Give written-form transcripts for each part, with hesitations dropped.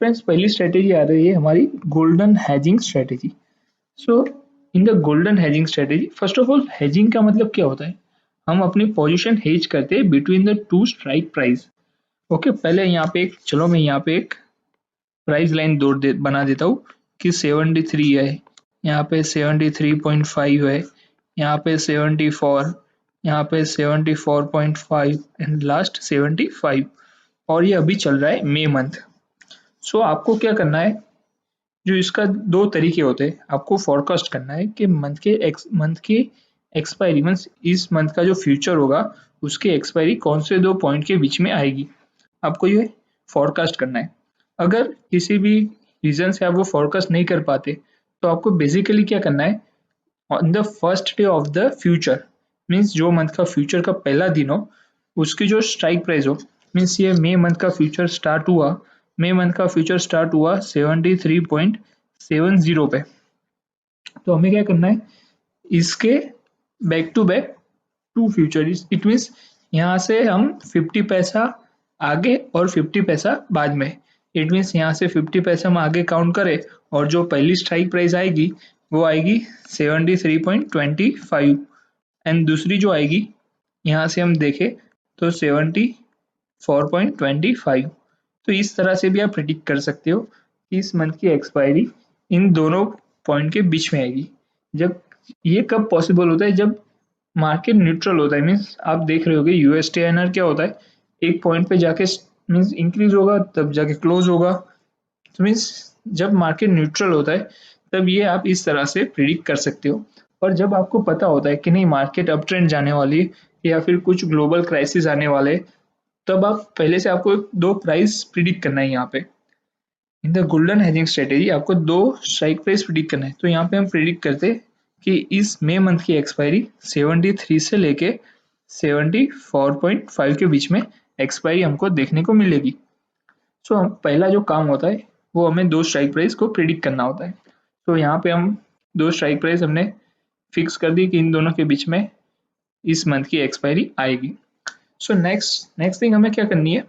Friends पहली strategy आ रही है हमारी golden hedging strategy. So in the golden hedging strategy, first of all hedging का मतलब क्या होता है? हम अपनी पोजीशन हेज करते हैं between the two strike price. Okay, पहले यहाँ पे एक, चलो मैं यहाँ पे एक प्राइस लाइन बना देता हूँ कि 73 है, यहाँ पे 73.5 है, यहाँ पे 74, यहाँ पे 74.5 एंड लास्ट 75, और ये अभी चल रहा है मई मंथ। सो आपको क्या करना है, जो इसका दो तरीके होते हैं, आपको फोरकास्ट करना है कि मंथ के एक्सपायरी मीन्स इस मंथ का जो फ्यूचर होगा उसकी एक्सपायरी कौन से दो पॉइंट के बीच में आएगी, आपको ये फोरकास्ट करना है। अगर किसी भी रीजन से आप वो फोरकास्ट नहीं कर पाते तो आपको बेसिकली क्या करना है, on the first day of the future means जो मंथ का फ्यूचर का पहला दिन हो उसकी जो स्ट्राइक प्राइस हो, मीन्स ये मई मंथ का फ्यूचर स्टार्ट हुआ, मई मंथ का फ्यूचर स्टार्ट हुआ 73.70 पे, तो हमें क्या करना है, इसके back to back to future, it means यहाँ से हम 50 पैसा आगे और 50 पैसा बाद में, इट मीन्स यहाँ से 50 पैसा हम आगे काउंट करें और जो पहली स्ट्राइक प्राइस आएगी वो आएगी 73.25 एंड दूसरी जो आएगी यहाँ से हम देखें तो 74.25। तो इस तरह से भी आप प्रिडिक्ट कर सकते हो कि इस मंथ की एक्सपायरी इन दोनों पॉइंट के बीच में आएगी। जब ये कब पॉसिबल होता है, जब मार्केट न्यूट्रल होता है, मीन्स आप देख रहे होगे यूएसटीआईएनआर क्या होता है, एक पॉइंट पे जाके मीन्स इंक्रीज होगा तब जाके क्लोज होगा, तो मीन्स जब मार्केट न्यूट्रल होता है तब ये आप इस तरह से प्रिडिक्ट कर सकते हो। और जब आपको पता होता है कि नहीं मार्केट अप ट्रेंड जाने वाली है या फिर कुछ ग्लोबल क्राइसिस आने वाले, तब आप पहले से आपको दो प्राइस प्रिडिक्ट करना है। यहाँ पे in the golden hedging strategy आपको दो स्ट्राइक प्राइस प्रिडिक्ट करना है। तो यहाँ पे हम प्रिडिक्ट करते हैं कि इस मई मंथ की एक्सपायरी 73 से लेके 74.5 के बीच में एक्सपायरी हमको देखने को मिलेगी। सो पहला जो काम होता है वो हमें दो स्ट्राइक प्राइस को प्रिडिक्ट करना होता है। तो यहाँ पे हम दो स्ट्राइक प्राइस हमने फिक्स कर दी कि इन दोनों के बीच में इस मंथ की एक्सपायरी आएगी। सो नेक्स्ट थिंग हमें क्या करनी है,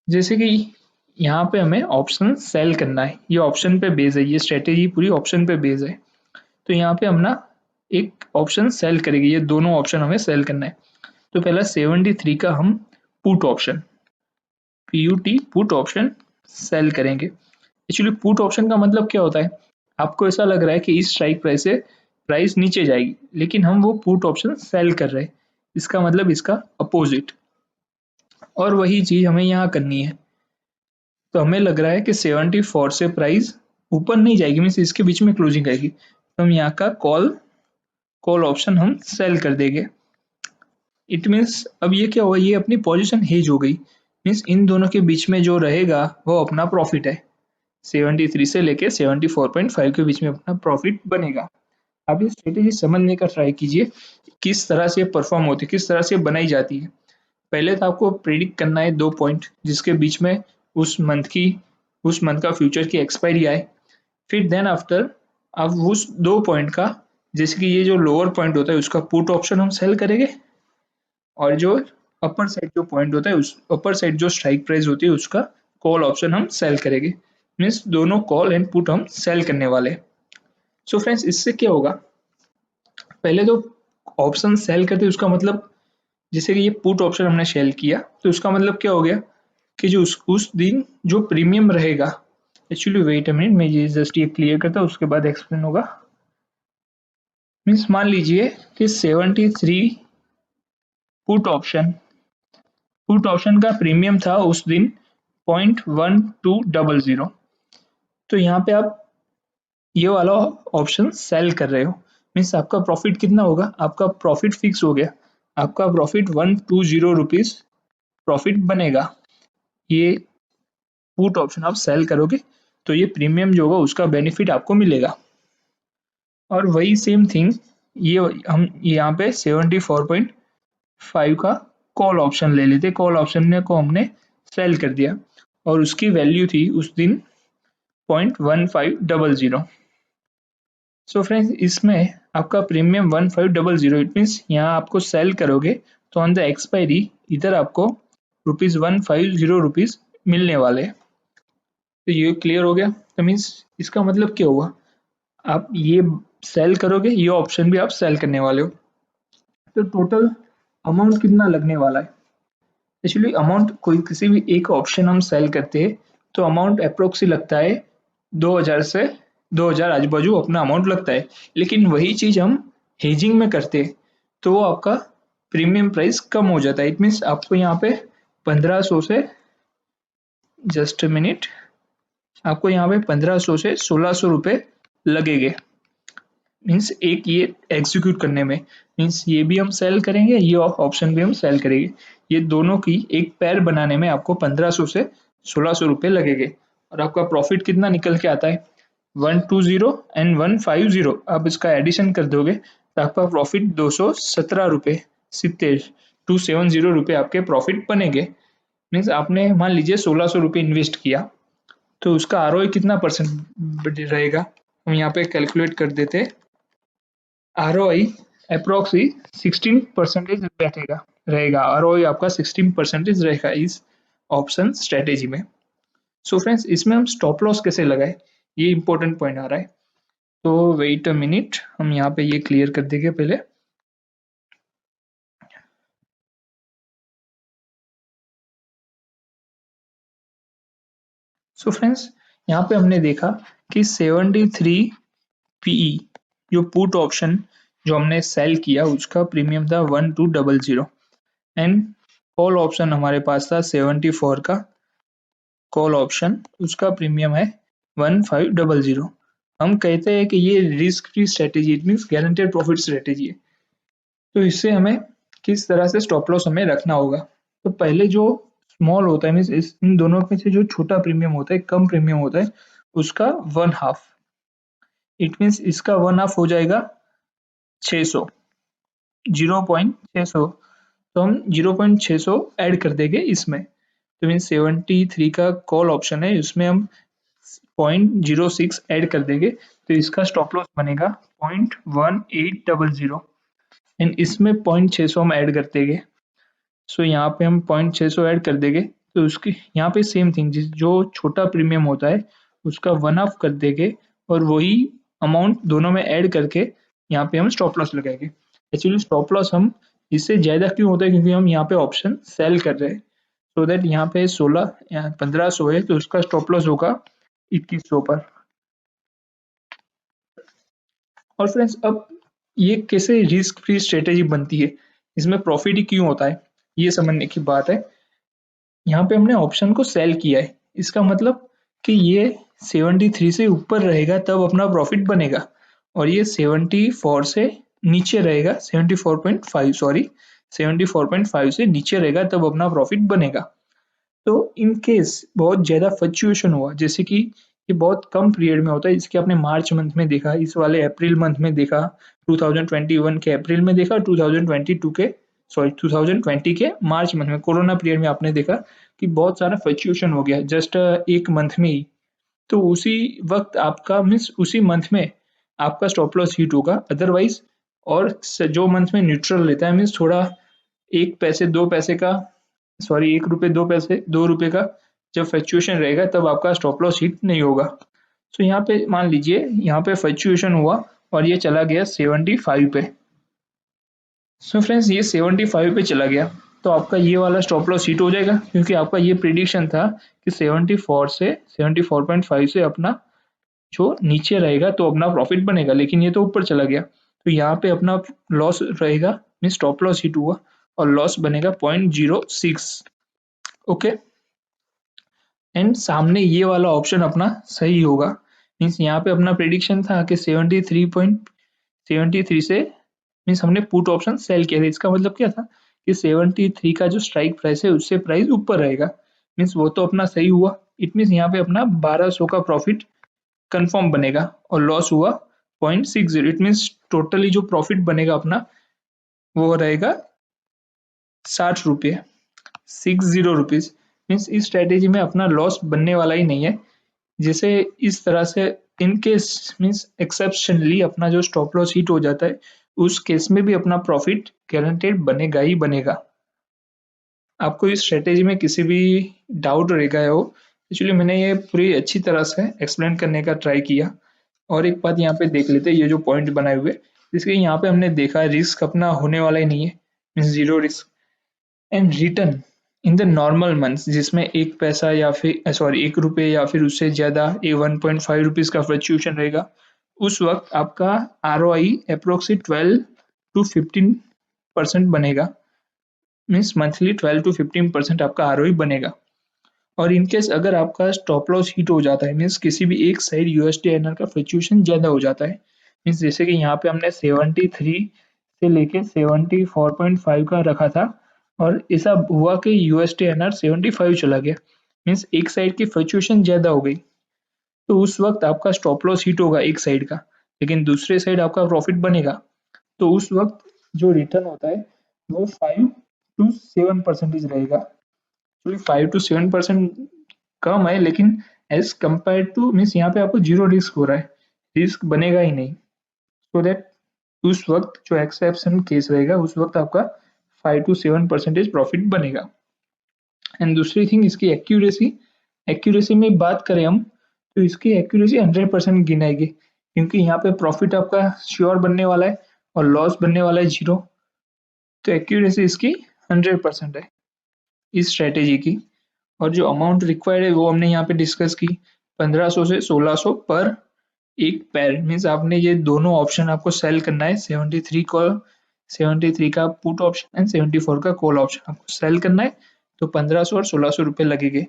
जैसे कि यहाँ पे हमें ऑप्शन सेल करना है, ये ऑप्शन पे बेस है, ये स्ट्रेटेजी पूरी ऑप्शन पे बेस है। तो यहाँ पे हम ना एक ऑप्शन सेल करेंगे, ये दोनों ऑप्शन हमें सेल करना है। तो पहला 73 का हम put option put option sell करेंगे। एक्चुअली पुट ऑप्शन का मतलब क्या होता है, आपको ऐसा लग रहा है कि इस स्ट्राइक प्राइस से प्राइस नीचे जाएगी लेकिन हम वो पुट ऑप्शन सेल कर रहे हैं, इसका मतलब इसका अपोजिट, और वही चीज हमें यहाँ करनी है। तो हमें लग रहा है कि 74 से प्राइस ऊपर नहीं जाएगी, मीन्स इसके बीच में क्लोजिंग आएगी, तो हम यहाँ का कॉल ऑप्शन हम सेल कर देंगे। इट मीन्स अब ये क्या हुआ, ये अपनी पोजीशन हेज हो गई, मीन्स इन दोनों के बीच में जो रहेगा वो अपना प्रॉफिट है, 73 से लेके 74.5 के बीच में अपना प्रॉफिट बनेगा। आप ये स्ट्रेटेजी समझने का ट्राई कीजिए किस तरह से परफॉर्म होती है, किस तरह से बनाई जाती है। पहले तो आपको प्रेडिक्ट करना है दो पॉइंट जिसके बीच में उस मंथ का फ्यूचर की एक्सपायरी आए, फिर देन आफ्टर आप उस दो पॉइंट का, जैसे कि ये जो लोअर पॉइंट होता है उसका पुट ऑप्शन हम सेल करेंगे, और जो अपर साइड जो पॉइंट होता है उस अपर साइड जो स्ट्राइक प्राइस होती है उसका कॉल ऑप्शन हम सेल करेंगे, मीन्स दोनों कॉल एंड पुट हम सेल करने वाले। सो फ्रेंड्स इससे क्या होगा, पहले तो ऑप्शन सेल करते उसका मतलब, जैसे कि ये पुट ऑप्शन हमने सेल किया तो उसका मतलब क्या हो गया कि जो उस दिन जो प्रीमियम रहेगा, एक्चुअली वेट अ मिनट मैं ये जस्ट ये क्लियर करता हूँ उसके बाद एक्सप्लेन होगा। मीन्स मान लीजिए कि 73 पुट ऑप्शन का प्रीमियम था उस दिन 0.1200, तो यहाँ पे आप ये वाला ऑप्शन सेल कर रहे हो, मीन्स आपका प्रॉफिट कितना होगा, आपका प्रॉफिट फिक्स हो गया, आपका प्रॉफिट 120 रुपीज प्रॉफिट बनेगा। ये पुट ऑप्शन आप सेल करोगे तो ये प्रीमियम जो होगा उसका बेनिफिट आपको मिलेगा। और वही सेम थिंग ये हम यहाँ पे 74.5 का कॉल ऑप्शन ले लेते, कॉल ऑप्शन को हमने सेल कर दिया और उसकी वैल्यू थी उस दिन 0.1500। सो फ्रेंड्स इसमें आपका प्रीमियम 1500, इट मीन्स यहाँ आपको सेल करोगे तो ऑन द एक्सपायरी इधर आपको ₹150 मिलने वाले। तो ये क्लियर हो गया। तो मीन्स इसका मतलब क्या हुआ, आप ये सेल करोगे, ये ऑप्शन भी आप सेल करने वाले हो, तो टोटल अमाउंट कितना लगने वाला है। एक्चुअली अमाउंट कोई किसी भी एक ऑप्शन हम सेल करते हैं तो अमाउंट अप्रोक्स ही लगता है 2000 से 2000 आजू बाजू अपना अमाउंट लगता है। लेकिन वही चीज हम हेजिंग में करते हैं तो वो आपका प्रीमियम प्राइस कम हो जाता है। इट मीन्स आपको यहाँ पे 1500 से, जस्ट मिनट, आपको यहाँ पे 1500 से 1600 रुपये लगेंगे। मीन्स एक ये एग्जीक्यूट करने में, मीन्स ये भी हम सेल करेंगे, ये ऑप्शन भी हम सेल करेंगे, ये दोनों की एक पैर बनाने में आपको 1500 से 1600 रुपये लगेंगे। और आपका प्रॉफिट कितना निकल के आता है, 120 एंड 150, आप इसका एडिशन कर दोगे तो आपका प्रॉफिट 217 रुपये 270 रुपये आपके प्रॉफिट बनेंगे। मीन्स आपने मान लीजिए 1600 रुपये इन्वेस्ट किया तो उसका आरओआई कितना परसेंट रहेगा, हम यहाँ पे कैलकुलेट कर देते। आरओआई अप्रोक्सी 16% बैठेगा रहेगा, आरओआई आपका 16% रहेगा इस ऑप्शन स्ट्रेटेजी में। सो फ्रेंड्स, इसमें हम स्टॉप लॉस कैसे लगाए, ये इंपॉर्टेंट पॉइंट आ रहा है। तो वेट अ मिनट, हम यहाँ पे ये क्लियर कर देंगे पहले। सो फ्रेंड्स, यहाँ पे हमने देखा कि 73 पीई जो पुट ऑप्शन जो हमने सेल किया उसका प्रीमियम था 1200 एंड कॉल ऑप्शन हमारे पास था 74 का कॉल ऑप्शन, उसका प्रीमियम है 1500। हम कहते हैं कि ये risk free strategy, it means guaranteed profit strategy है। तो इससे हमें किस तरह से स्टॉप लॉस हमें रखना होगा। तो पहले जो स्मॉल होता है, मीन्स इन दोनों में से जो छोटा प्रीमियम होता है, कम प्रीमियम होता है, उसका 1/2, इट मीन्स इसका 1/2 हो जाएगा 600, 0.600। तो हम 0.600 ऐड कर देंगे इसमें। तो मीन्स 73 का कॉल ऑप्शन है, उसमें हम 0.06 ऐड कर देंगे तो इसका स्टॉप लॉस बनेगा 0.1800 एंड इसमें 0.600 हम ऐड कर देंगे। सो यहाँ पे हम 0.600 ऐड कर देंगे तो उसकी यहाँ पे सेम थिंग, जो छोटा प्रीमियम होता है उसका 1/2 कर देंगे और वही अमाउंट दोनों में ऐड करके यहाँ पे हम स्टॉप लॉस लगाएंगे। एक्चुअली स्टॉप लॉस हम इससे ज़्यादा क्यों होता है, क्योंकि हम यहाँ पे ऑप्शन सेल कर रहे हैं। सो दैट यहाँ पे 1500 है तो उसका स्टॉप लॉस होगा 2100 पर। और फ्रेंड्स, अब ये कैसे रिस्क फ्री स्ट्रेटेजी बनती है, इसमें प्रॉफिट ही क्यों होता है, ये समझने की बात है। यहाँ पे हमने ऑप्शन को सेल किया है, इसका मतलब कि ये 73 से ऊपर रहेगा तब अपना प्रॉफिट बनेगा और ये 74 से नीचे रहेगा, 74.5 सॉरी 74.5 से नीचे रहेगा तब अपना प्रॉफिट बनेगा। तो इन केस बहुत ज़्यादा फ्लक्चुएशन हुआ, जैसे कि ये बहुत कम पीरियड में होता है, इसके आपने मार्च मंथ में देखा, इस वाले अप्रैल मंथ में देखा, 2021 के अप्रैल में देखा, 2020 के मार्च मंथ में कोरोना पीरियड में आपने देखा कि बहुत सारा फ्लक्चुएशन हो गया जस्ट एक मंथ में ही। तो उसी वक्त आपका मीन्स उसी मंथ में आपका स्टॉप लॉस हिट होगा अदरवाइज। और जो मंथ में न्यूट्रल रहता है, मीन्स थोड़ा 1 पैसे 2 पैसे का, सॉरी 1 रुपये 2 पैसे 2 रुपये का जब फ्लक्चुएशन रहेगा तब आपका स्टॉप लॉस हिट नहीं होगा। सो यहाँ पे मान लीजिए यहाँ पे फ्लक्चुएशन हुआ और ये चला गया 75 पे। सो फ्रेंड्स, ये 75 पे चला गया तो आपका ये वाला स्टॉप लॉस हिट हो जाएगा, क्योंकि आपका ये प्रिडिक्शन था कि 74 से 74.5 से अपना जो नीचे रहेगा तो अपना प्रॉफिट बनेगा, लेकिन ये तो ऊपर चला गया तो यहाँ पे अपना लॉस रहेगा, मीन स्टॉप लॉस हिट हुआ और लॉस बनेगा 0.06। ओके, एंड सामने ये वाला ऑप्शन अपना सही होगा, मीन्स यहाँ पे अपना प्रेडिक्शन था कि 73 से, मीन्स हमने पुट ऑप्शन सेल किया था, इसका मतलब क्या था कि 73 का जो स्ट्राइक प्राइस है उससे प्राइस ऊपर रहेगा, मीन्स वो तो अपना सही हुआ। इट मीन्स यहाँ पे अपना 1200 का प्रॉफिट कंफर्म बनेगा और लॉस हुआ 0.60। इट मीन्स टोटली जो प्रॉफिट बनेगा अपना वो रहेगा 60 रुपये, 60 रुपीज। मीन्स इस स्ट्रेटेजी में अपना लॉस बनने वाला ही नहीं है। जैसे इस तरह से इन केस मीन्स एक्सेप्शनली अपना जो स्टॉप लॉस हिट हो जाता है उस केस में भी अपना प्रॉफिट गारंटेड बनेगा ही बनेगा। आपको इस स्ट्रेटेजी में किसी भी डाउट रहेगा हो एक्चुअली मैंने ये पूरी अच्छी तरह से एक्सप्लेन करने का ट्राई किया। और एक बात यहाँ पे देख लेते हैं, ये जो पॉइंट बनाए हुए, इसके यहाँ पे हमने देखा रिस्क अपना होने वाला ही नहीं है, means zero risk. And return in the normal months, जिसमें एक पैसा या फिर सॉरी 1 रुपये या फिर उससे ज़्यादा 1.5 रुपीज़ का फ्लक्चुएशन रहेगा, उस वक्त आपका ROI अप्रोक्सीमेट 12 to 15% बनेगा। मीन्स मंथली 12 to 15% आपका ROI बनेगा। और इनकेस अगर आपका स्टॉप लॉस हिट हो जाता है, मीन्स किसी भी एक साइड USD/INR का फ्लक्चुएशन ज़्यादा हो जाता है, मीन्स जैसे कि यहाँ पे हमने 73 से लेके 74.5 का रखा था और ऐसा हुआ कि USD/INR 75 चला गया, मीन्स एक साइड की फ्लक्चुएशन ज़्यादा हो गई, तो उस वक्त आपका स्टॉप लॉस हिट होगा एक साइड का, लेकिन दूसरे साइड आपका प्रॉफिट बनेगा। तो उस वक्त जो रिटर्न होता है वो 5 to 7% रहेगा। 5 to 7% कम है, लेकिन एज कम्पेयर टू, मीन्स यहाँ पे आपको जीरो रिस्क हो रहा है, रिस्क बनेगा ही नहीं। सो दैट उस वक्त जो एक्सेप्शन केस रहेगा, उस वक्त आपका 5 to 7% प्रॉफिट बनेगा। एंड दूसरी थिंग, इसकी एक्यूरेसी में बात करें हम, तो इसकी एक्यूरेसी 100% गिनाएगी, क्योंकि यहाँ पे प्रॉफिट आपका श्योर बनने वाला है और लॉस बनने वाला है जीरो। तो एक्यूरेसी इसकी 100% है इस स्ट्रेटेजी की। और जो अमाउंट रिक्वायर्ड है वो हमने यहाँ पे डिस्कस की, 1500 से 1600 पर एक पैर, मीन्स आपने ये दोनों ऑप्शन आपको सेल करना है, 73 का पुट ऑप्शन एंड 74 का कॉल ऑप्शन आपको सेल करना है, तो 1500 और 1600 रुपये लगेंगे।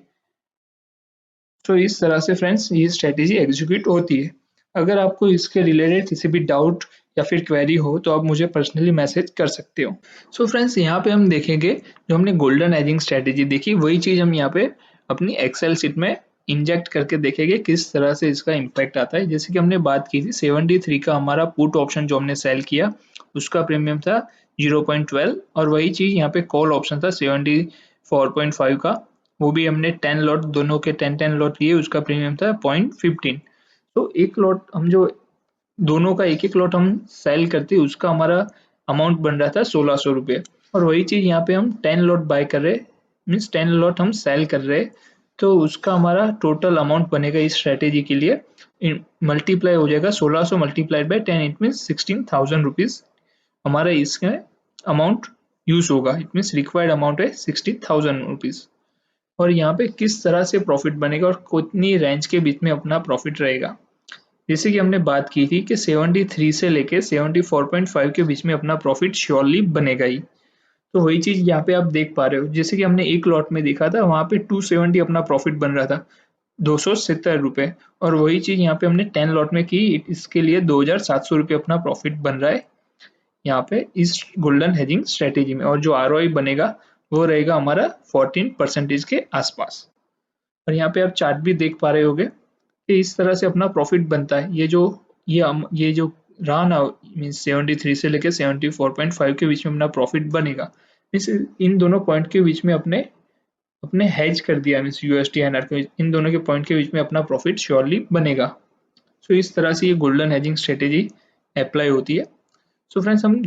तो इस तरह से फ्रेंड्स ये स्ट्रेटेजी एग्जीक्यूट होती है। अगर आपको इसके रिलेटेड किसी भी डाउट या फिर क्वेरी हो तो आप मुझे पर्सनली मैसेज कर सकते हो। सो फ्रेंड्स यहाँ पे हम देखेंगे, जो हमने गोल्डन एजिंग स्ट्रेटेजी देखी, वही चीज़ हम यहाँ पे अपनी एक्सेल शीट में इंजेक्ट करके देखेंगे किस तरह से इसका इम्पैक्ट आता है। जैसे कि हमने बात की थी 73 का हमारा पुट ऑप्शन जो हमने सेल किया, उसका प्रीमियम था 0.12, और वही चीज़ यहाँ पे कॉल ऑप्शन था 74.5 का, वो भी हमने 10 लॉट, दोनों के 10 लॉट लिए, उसका प्रीमियम था 0.15। तो एक लॉट हम जो दोनों का एक लॉट हम सेल करते, उसका हमारा अमाउंट बन रहा था 1600 रुपये। और वही चीज़ यहाँ पे हम 10 लॉट बाय कर रहे, मीन्स 10 लॉट हम सेल कर रहे, तो उसका हमारा टोटल अमाउंट बनेगा इस स्ट्रेटेजी के लिए मल्टीप्लाई हो जाएगा 1600 multiplied by 10, it means 16,000 rupees हमारा इसका अमाउंट यूज होगा। इट मीन्स रिक्वायर्ड अमाउंट है 60,000 रुपीज़। और यहाँ पे किस तरह से प्रॉफिट बनेगा और कितनी रेंज के बीच में अपना प्रॉफिट रहेगा, जैसे कि हमने बात की थी कि 73 से लेके 74.5 के बीच में अपना प्रॉफिट श्योरली बनेगा ही। तो वही चीज़ यहाँ पे आप देख पा रहे हो, जैसे कि हमने एक लॉट में देखा था, वहाँ पे 270 अपना प्रॉफिट बन रहा था, 270 रुपये। और वही चीज़ यहाँ पे हमने 10 लॉट में की, इसके लिए 2700 रुपये अपना प्रॉफिट बन रहा है यहाँ पे इस गोल्डन हेजिंग स्ट्रेटेजी में। और जो ROI बनेगा वो रहेगा हमारा 14% के आसपास। और यहाँ पे आप चार्ट भी देख पा रहे होगे कि इस तरह से अपना प्रॉफिट बनता है। ये जो रहा ना, मीन्स 73 से लेके 74.5 के बीच में अपना प्रॉफिट बनेगा, मीन्स इन दोनों पॉइंट के बीच में अपने अपने हेज कर दिया, मीन्स USD/INR के इन दोनों के पॉइंट के बीच में अपना प्रॉफिट श्योरली बनेगा। सो इस तरह से ये गोल्डन हेजिंग स्ट्रेटेजी अप्लाई होती है। सो फ्रेंड्स हम